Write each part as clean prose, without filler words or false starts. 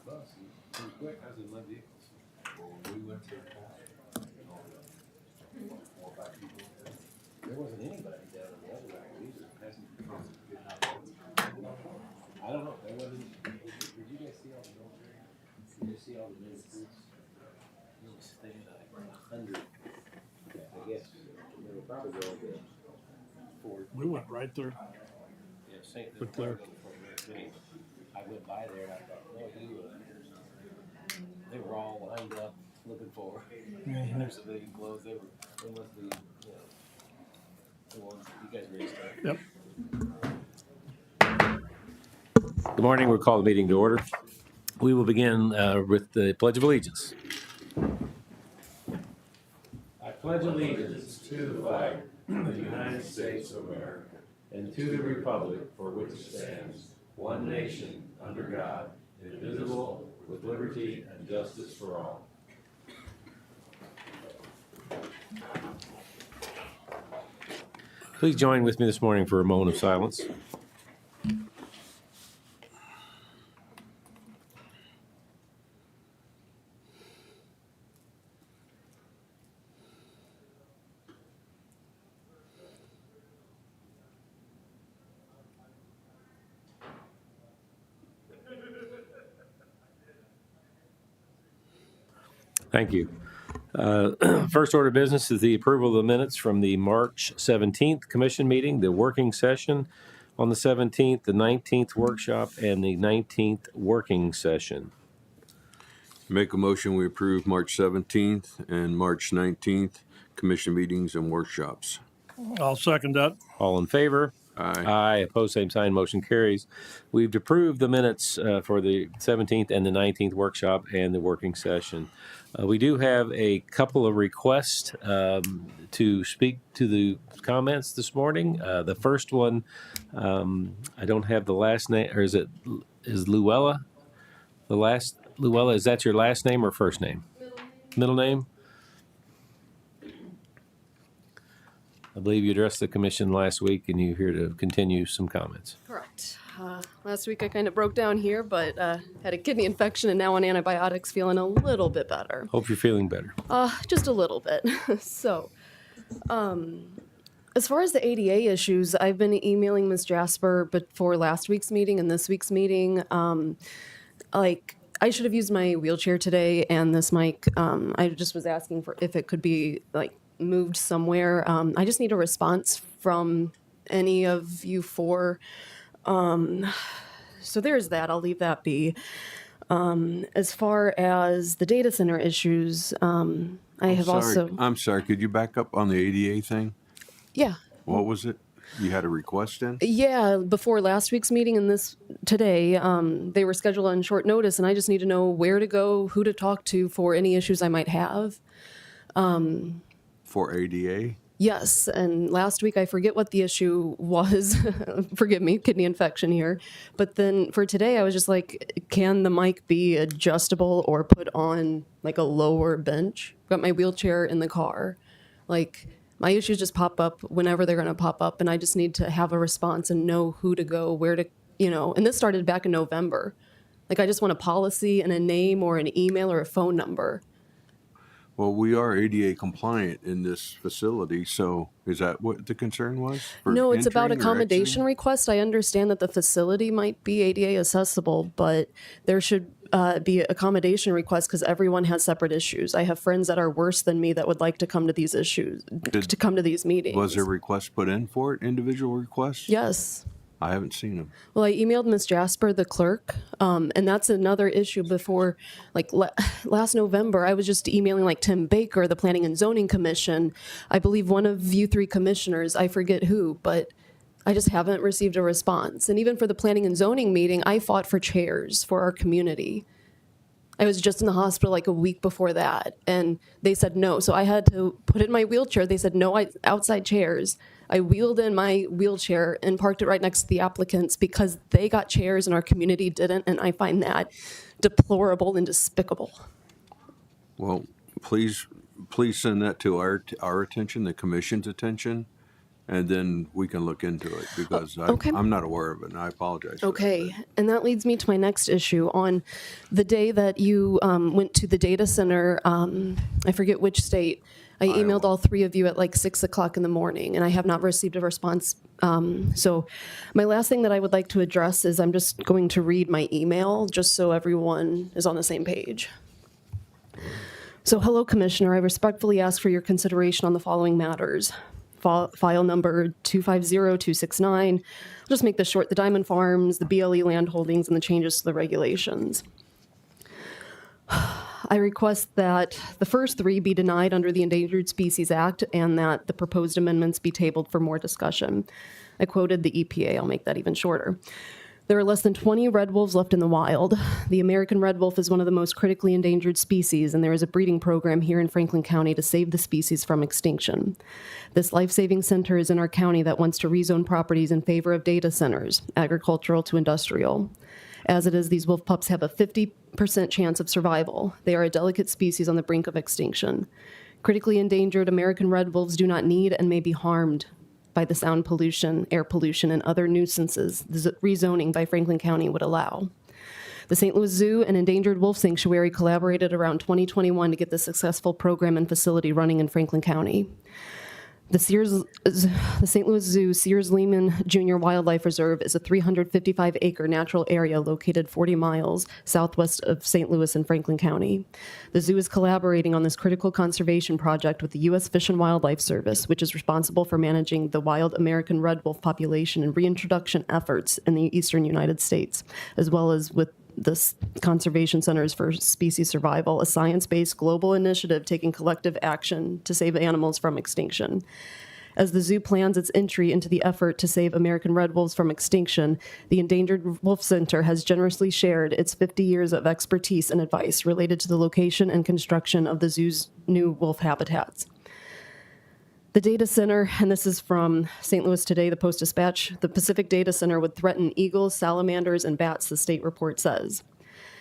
bus and pretty quick. I was in my vehicle. We went to There wasn't anybody down on the other rack. These are passenger cars. I don't know. There wasn't. Did you guys see all the military? Did you see all the military? It was staying like 100. I guess they were probably going to Fort. We went right there. Yeah, St. But there. I went by there and I thought, no, they were all lined up looking for. Mhm. There's civilian clothes. They must be, the ones you guys raised up. Yep. Good morning. We'll call the meeting to order. We will begin with the Pledge of Allegiance. I pledge allegiance to the flag of the United States of America and to the republic for which it stands, one nation, under God, indivisible, with liberty and justice for all. Please join with me this morning for a moment of silence. Thank you. First order of business is the approval of the minutes from the March 17th commission meeting, the working session on the 17th, the 19th workshop, and the 19th working session. Make a motion, we approve March 17th and March 19th commission meetings and workshops. I'll second that. All in favor? Aye. Aye. Opposed, same sign. Motion carries. We've approved the minutes for the 17th and the 19th workshop and the working session. We do have a couple of requests to speak to the comments this morning. The first one, I don't have the last name, or is Luella? Luella, is that your last name or first name? Middle name? I believe you addressed the commission last week, and you're here to continue some comments. Correct. Last week I kind of broke down here, but had a kidney infection and now on antibiotics, feeling a little bit better. Hope you're feeling better. Just a little bit. So, as far as the ADA issues, I've been emailing Ms. Jasper before last week's meeting and this week's meeting. I should have used my wheelchair today and this mic. I just was asking for if it could be moved somewhere. I just need a response from any of you four. So there's that. I'll leave that be. As far as the data center issues, I'm sorry, could you back up on the ADA thing? Yeah. What was it? You had a request in? Yeah, before last week's meeting and this today, they were scheduled on short notice, and I just need to know where to go, who to talk to for any issues I might have. For ADA? Yes, and last week I forget what the issue was. Forgive me, kidney infection here. But then for today, I was just like, can the mic be adjustable or put on a lower bench? I've got my wheelchair in the car. My issues just pop up whenever they're going to pop up, and I just need to have a response and know who to go, where to, and this started back in November. I just want a policy and a name or an email or a phone number. Well, we are ADA compliant in this facility, so is that what the concern was? No, it's about entering or accommodation exiting? request. I understand that the facility might be ADA accessible, but there should be accommodation requests because everyone has separate issues. I have friends that are worse than me that would like to come to these to come to these meetings. Was there a request put in for it, individual requests? Yes. I haven't seen them. Well, I emailed Ms. Jasper, the clerk, and that's another issue. Before, last November, I was just emailing Tim Baker, the Planning and Zoning Commission. I believe one of you three commissioners, I forget who, but I just haven't received a response. And even for the Planning and Zoning meeting, I fought for chairs for our community. I was just in the hospital a week before that, and they said no. So I had to put in my wheelchair. They said no outside chairs. I wheeled in my wheelchair and parked it right next to the applicants because they got chairs and our community didn't, and I find that deplorable and despicable. Well, please send that to our attention, the commission's attention, and then we can look into it because okay. I'm not aware of it, and I apologize. for that. Okay, and that leads me to my next issue. On the day that you went to the data center, I forget which state, I emailed all three of you at like 6 o'clock in the morning, and I have not received a response. So my last thing that I would like to address is I'm just going to read my email just so everyone is on the same page. So, hello, Commissioner. I respectfully ask for your consideration on the following matters. File number 250269. I'll just make this short. The Diamond Farms, the BLE land holdings, and the changes to the regulations. I request that the first three be denied under the Endangered Species Act and that the proposed amendments be tabled for more discussion. I quoted the EPA. I'll make that even shorter. There are less than 20 red wolves left in the wild. The American red wolf is one of the most critically endangered species, and there is a breeding program here in Franklin County to save the species from extinction. This life-saving center is in our county that wants to rezone properties in favor of data centers, agricultural to industrial. As it is, these wolf pups have a 50% chance of survival. They are a delicate species on the brink of extinction. Critically endangered American red wolves do not need and may be harmed by the sound pollution, air pollution, and other nuisances the rezoning by Franklin County would allow. The St. Louis Zoo and Endangered Wolf Sanctuary collaborated around 2021 to get the successful program and facility running in Franklin County. The St. Louis Zoo Sears Lehman Jr. Wildlife Reserve is a 355-acre natural area located 40 miles southwest of St. Louis in Franklin County. The zoo is collaborating on this critical conservation project with the U.S. Fish and Wildlife Service, which is responsible for managing the wild American red wolf population and reintroduction efforts in the eastern United States, as well as with the Conservation Centers for Species Survival, a science-based global initiative taking collective action to save animals from extinction. As the zoo plans its entry into the effort to save American red wolves from extinction, the Endangered Wolf Center has generously shared its 50 years of expertise and advice related to the location and construction of the zoo's new wolf habitats. The data center, and this is from St. Louis Today, the Post-Dispatch, the Pacific Data Center would threaten eagles, salamanders, and bats, the state report says.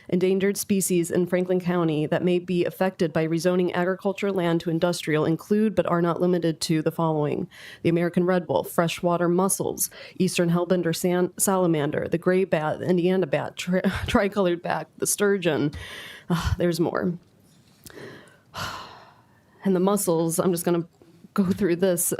Endangered species in Franklin County that may be affected by rezoning agricultural land to industrial include, but are not limited to, the following: the American red wolf, freshwater mussels, eastern hellbender salamander, the gray bat, the Indiana bat, tricolored bat, the sturgeon. There's more. And the mussels, I'm just going to go through this.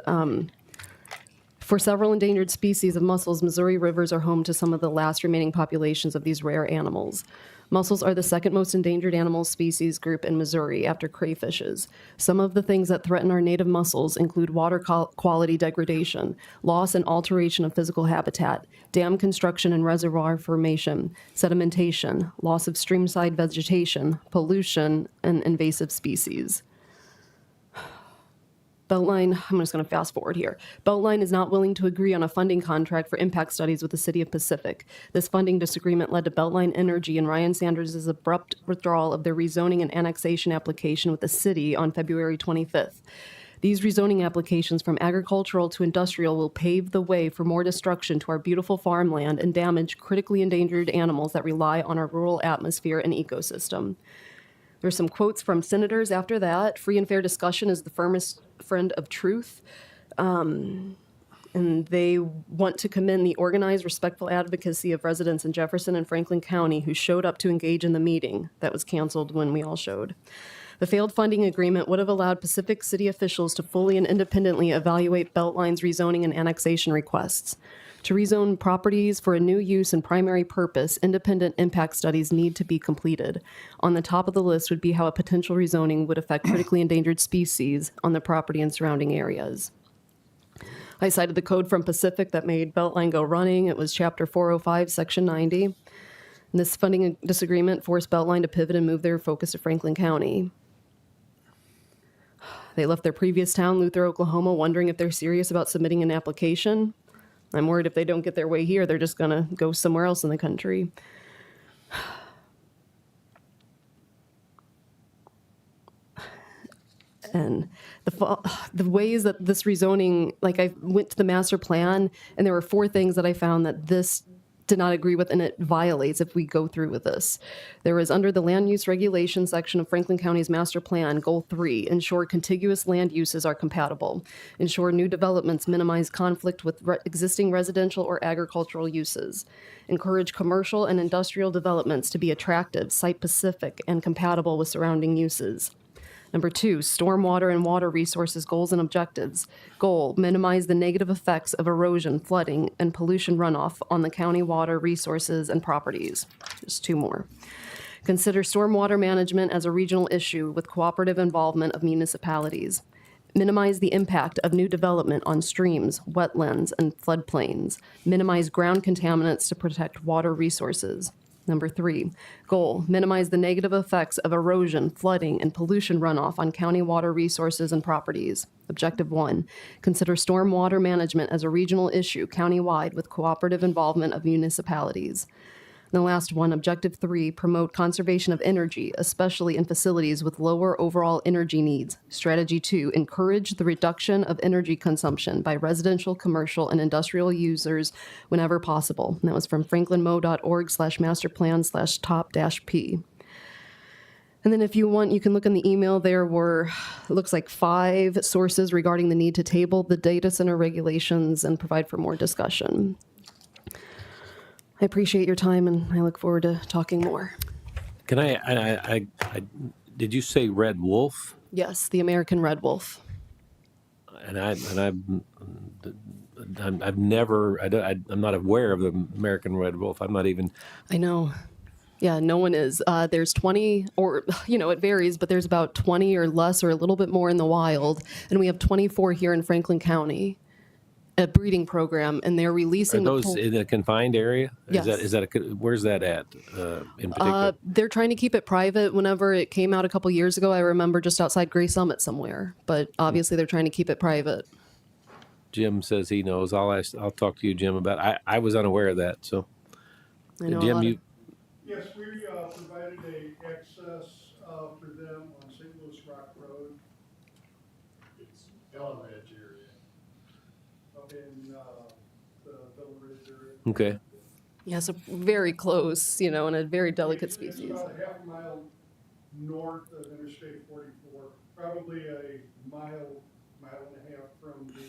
For several endangered species of mussels, Missouri rivers are home to some of the last remaining populations of these rare animals. Mussels are the second most endangered animal species group in Missouri after crayfishes. Some of the things that threaten our native mussels include water quality degradation, loss and alteration of physical habitat, dam construction and reservoir formation, sedimentation, loss of streamside vegetation, pollution, and invasive species. Beltline, I'm just going to fast forward here. Beltline is not willing to agree on a funding contract for impact studies with the City of Pacific. This funding disagreement led to Beltline Energy and Ryan Sanders' abrupt withdrawal of their rezoning and annexation application with the city on February 25th. These rezoning applications from agricultural to industrial will pave the way for more destruction to our beautiful farmland and damage critically endangered animals that rely on our rural atmosphere and ecosystem. There's some quotes from senators after that. Free and fair discussion is the firmest friend of truth. And they want to commend the organized, respectful advocacy of residents in Jefferson and Franklin County who showed up to engage in the meeting that was canceled when we all showed. The failed funding agreement would have allowed Pacific City officials to fully and independently evaluate Beltline's rezoning and annexation requests. To rezone properties for a new use and primary purpose, independent impact studies need to be completed. On the top of the list would be how a potential rezoning would affect critically endangered species on the property and surrounding areas. I cited the code from Pacific that made Beltline go running. It was Chapter 405, Section 90. And this funding disagreement forced Beltline to pivot and move their focus to Franklin County. They left their previous town, Luther, Oklahoma, wondering if they're serious about submitting an application. I'm worried if they don't get their way here, they're just going to go somewhere else in the country. And the ways that this rezoning, like I went to the master plan, and there were 4 things that I found that this did not agree with, and it violates if we go through with this. There is under the land use regulation section of Franklin County's master plan, goal 3, ensure contiguous land uses are compatible. Ensure new developments minimize conflict with existing residential or agricultural uses. Encourage commercial and industrial developments to be attractive, site-specific, and compatible with surrounding uses. Number 2, stormwater and water resources goals and objectives. Goal, minimize the negative effects of erosion, flooding, and pollution runoff on the county water resources and properties. Just 2 more. Consider stormwater management as a regional issue with cooperative involvement of municipalities. Minimize the impact of new development on streams, wetlands, and floodplains. Minimize ground contaminants to protect water resources. Number 3, goal, minimize the negative effects of erosion, flooding, and pollution runoff on county water resources and properties. Objective 1, consider stormwater management as a regional issue countywide with cooperative involvement of municipalities. And the last one, objective 3, promote conservation of energy, especially in facilities with lower overall energy needs. Strategy 2, encourage the reduction of energy consumption by residential, commercial, and industrial users whenever possible. And that was from franklinmo.org/masterplan/top-P. And then if you want, you can look in the email. There were, it looks like 5 sources regarding the need to table the data center regulations and provide for more discussion. I appreciate your time, and I look forward to talking more. Can did you say Red Wolf? Yes, the American Red Wolf. I'm not aware of the American Red Wolf. I'm not even. I know. Yeah, no one is. There's 20, or, it varies, but there's about 20 or less or a little bit more in the wild. And we have 24 here in Franklin County, a breeding program, and they're Are releasing those in a confined area? Yes. Where's that at in particular? They're trying to keep it private. Whenever it came out a couple years ago, I remember just outside Gray Summit somewhere. But obviously, they're trying to keep it private. Jim says he knows. I'll talk to you, Jim, about. I was unaware of that. So, I know a Jim, lot you. Yes, we provided a access for them on St. Louis Rock Road It's Bella Ridge area. up in the Bella Ridge area. Okay. Yeah, so very close, and a very delicate It's species. about a half mile north of Interstate 44, probably a mile and a half from the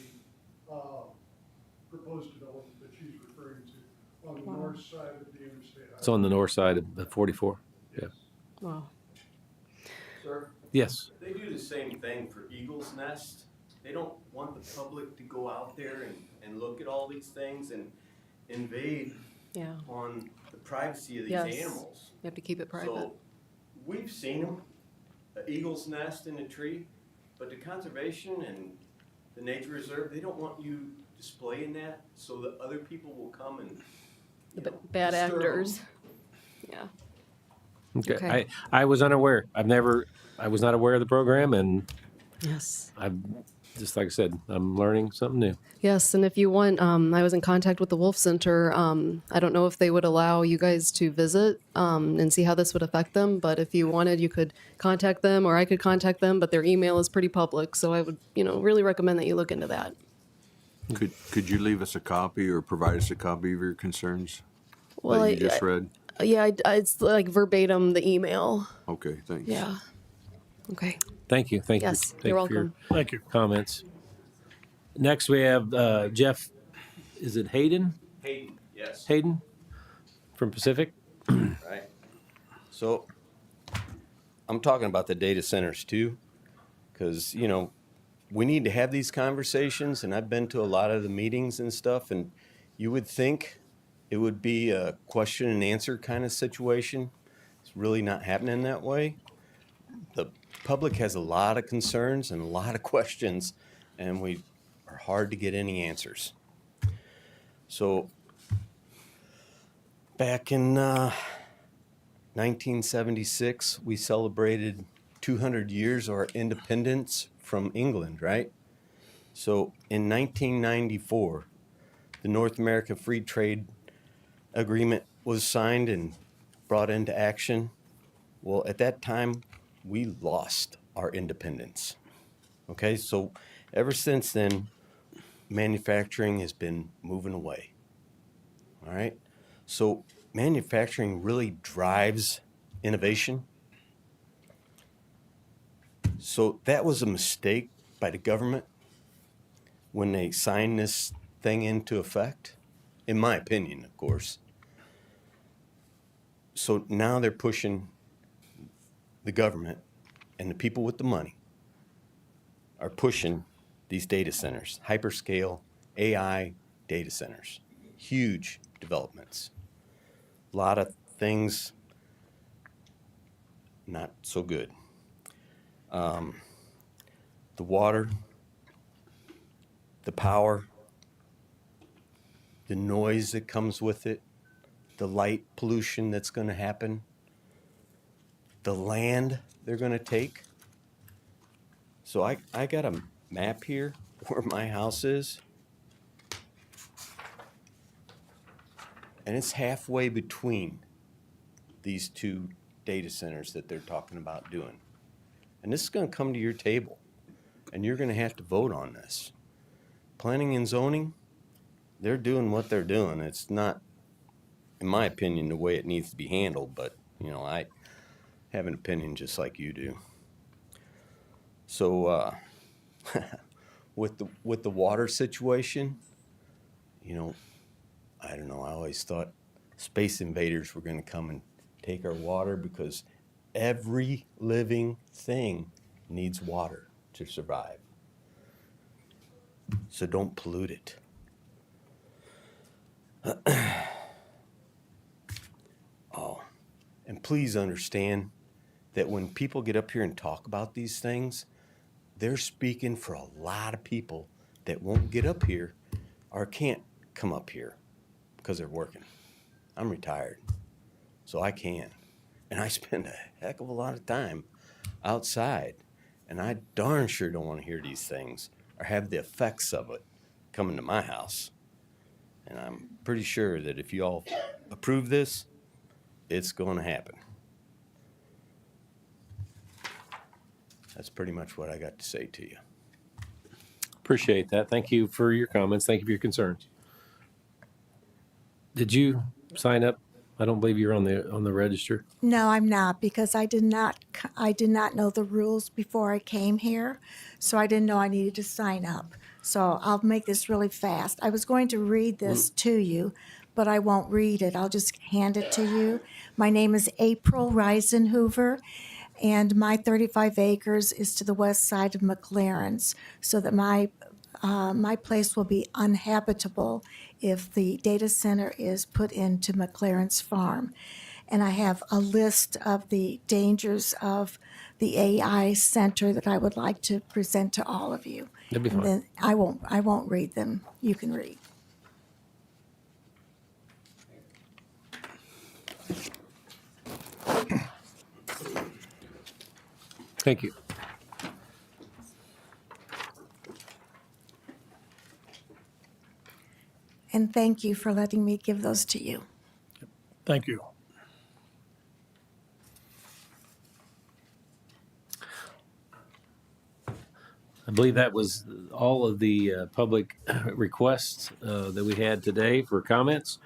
proposed development that she's referring to on the north side of the interstate. It's on the north side of the 44. Yeah. Wow. Sir, Yes. they do the same thing for Eagle's Nest. They don't want the public to go out there and look at all these things and invade Yeah, on the privacy of these Yes. animals. you have to keep it private. So, we've seen them, an eagle's nest in a tree, but the conservation and the nature reserve, they don't want you displaying that so that other people will come and, Bad disturb 'em. actors. Yeah. Okay. Okay. I was unaware. I was not aware of the program, and Yes. just like I said, I'm learning something new. Yes, and if you want, I was in contact with the Wolf Center. I don't know if they would allow you guys to visit and see how this would affect them, but if you wanted, you could contact them, or I could contact them, but their email is pretty public, so I would, really recommend that you look into that. Could you leave us a copy or provide us a copy of your concerns Well, that you just read? it's like verbatim the email. Okay, thanks. Yeah. Okay. Thank you. Thank Yes, you. Thank you're you for your welcome. Thank you. comments. Next, we have Jeff. Is it Hayden? Hayden, yes, Hayden from Pacific. right? So, I'm talking about the data centers too, because, we need to have these conversations, and I've been to a lot of the meetings and stuff, and you would think it would be a question and answer kind of situation. It's really not happening that way. The public has a lot of concerns and a lot of questions, and we are hard to get any answers. So, back in 1976, we celebrated 200 years of our independence from England, right? So in 1994, the North America Free Trade Agreement was signed and brought into action. Well, at that time, we lost our independence. Okay, so ever since then, manufacturing has been moving away. All right, So manufacturing really drives innovation. So that was a mistake by the government when they signed this thing into effect, in my opinion, of course. So now they're pushing the government and the people with the money are pushing these data centers, hyperscale AI data centers, huge developments. A lot of things not so good. The water, the power, the noise that comes with it, the light pollution that's going to happen, the land they're going to take. So I got a map here where my house is. And it's halfway between these two data centers that they're talking about doing. And this is going to come to your table, and you're going to have to vote on this. Planning and zoning, they're doing what they're doing. It's not, in my opinion, the way it needs to be handled, but, you know, I have an opinion just like you do. So, with the water situation, you know, I don't know, I always thought space invaders were going to come and take our water because every living thing needs water to survive. So don't pollute it. Oh, and please understand that when people get up here and talk about these things, they're speaking for a lot of people that won't get up here or can't come up here because they're working. I'm retired, so I can. And I spend a heck of a lot of time outside, and I darn sure don't want to hear these things or have the effects of it coming to my house. And I'm pretty sure that if you all approve this, it's going to happen. That's pretty much what I got to say to you. Appreciate that. Thank you for your comments. Thank you for your concerns. Did you sign up? I don't believe you're on the register. No, I'm not because I did not know the rules before I came here, so I didn't know I needed to sign up. So I'll make this really fast. I was going to read this to you, but I won't read it. I'll just hand it to you. My name is April Reisenhoover, and my 35 acres is to the west side of McLaren's, so that my place will be uninhabitable if the data center is put into McLaren's farm. And I have a list of the dangers of the AI center that I would like to present to all of you. That'd be And fine. then I won't read them. You can read. Thank you. And thank you for letting me give those to you. Thank you. I believe that was all of the public requests that we had today for comments.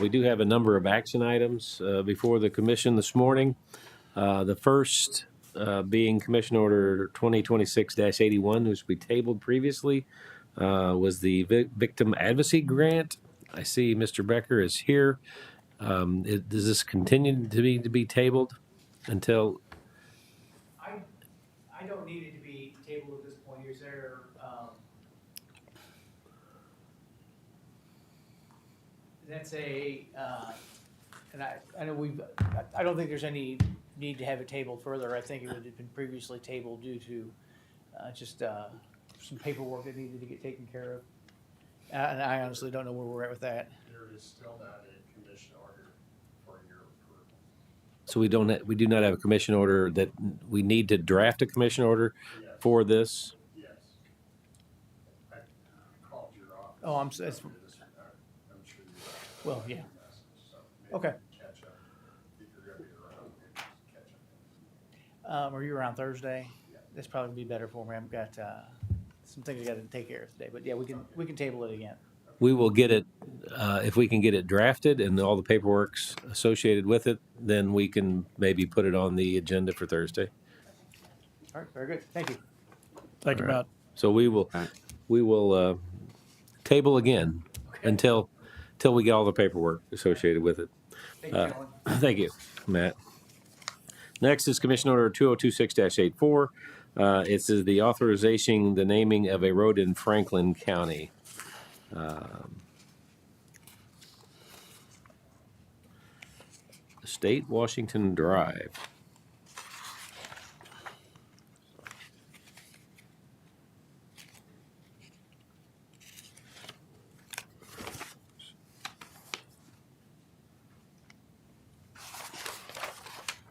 We do have a number of action items before the commission this morning. The first being Commission Order 2026-81, which we tabled previously, was the Victim Advocacy Grant. I see Mr. Becker is here. Does this continue to be tabled until? I don't need it to be tabled at this point. Is there, that's and I know I don't think there's any need to have it tabled further. I think it would have been previously tabled due to just some paperwork that needed to get taken care of. And I honestly don't know where we're at with that. There is still not a commission order for your approval. So we do not have a commission order that we need to draft a commission order for this. Yes. I called your office. Oh, I'm sure I'm sure you got well, yeah. a message, so maybe Okay. catch up. If you're gonna be around, maybe just catch up. Are you around Thursday? That's probably be better for me. I've got some things I got to take care of today. But yeah, we can table it again. We will get it if we can get it drafted and all the paperwork's associated with it, then we can maybe put it on the agenda for Thursday. All right, very good. Thank you. Thank you, All right. Matt. So we will table again until we get all the paperwork associated with it. Thank you, gentlemen. Thank you, Matt. Next is Commission Order 2026-84. It's the authorization, the naming of a road in Franklin County. State Washington Drive.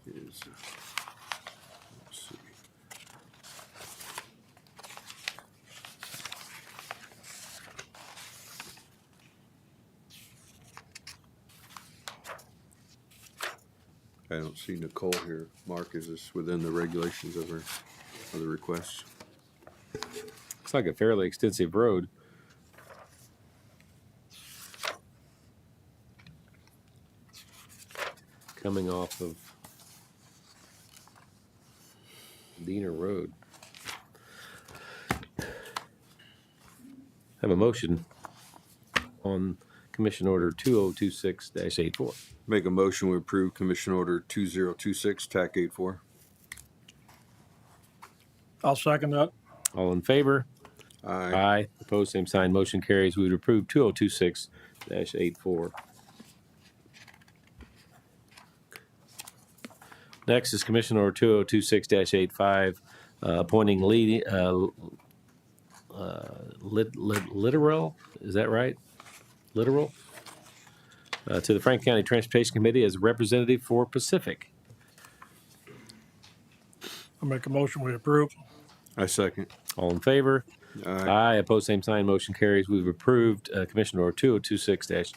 Is, let's see. I don't see Nicole here. Mark, is this within the regulations of the requests? Looks like a fairly extensive road. Coming off of Diener Road. Have a motion on Commission Order 2026-84. Make a motion, we approve Commission Order 2026, TAC 84. I'll second that. All in favor? Aye. Aye. Opposed, same sign. Motion carries. We would approve 2026-84. Next is Commission Order 2026-85, appointing Literal, is that right? Literal? To the Franklin County Transportation Committee as representative for Pacific. I'll make a motion, we approve. I second. All in favor? Aye. Aye. Opposed, same sign. Motion carries. We've approved Commission Order 2026-85.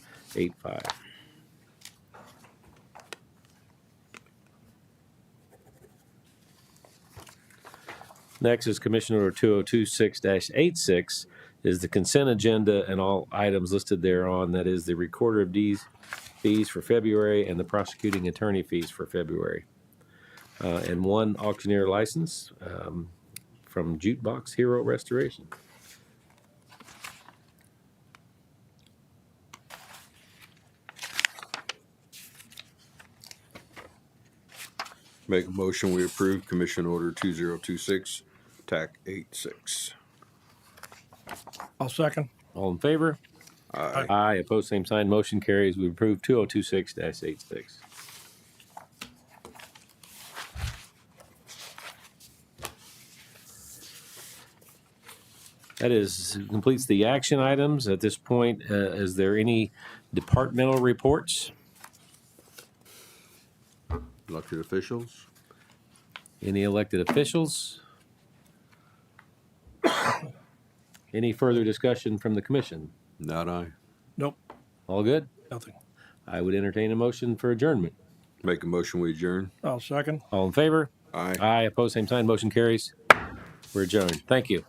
Next is Commission Order 2026-86 is the consent agenda and all items listed thereon. That is the recorder of deeds fees for February and the prosecuting attorney fees for February. And one auctioneer license from Jukebox Hero Restoration. Make a motion, we approve Commission Order 2026, TAC 86. I'll second. All in favor? Aye. Aye. Opposed, same sign. Motion carries. We approve 2026-86. That completes the action items. At this point, is there any departmental reports? Elected officials? Any elected officials? Any further discussion from the commission? Not I. Nope, All good? nothing. I would entertain a motion for adjournment. Make a motion, we adjourn. I'll second. All in favor? Aye. Aye. Opposed, same sign. Motion carries. We're adjourned. Thank you.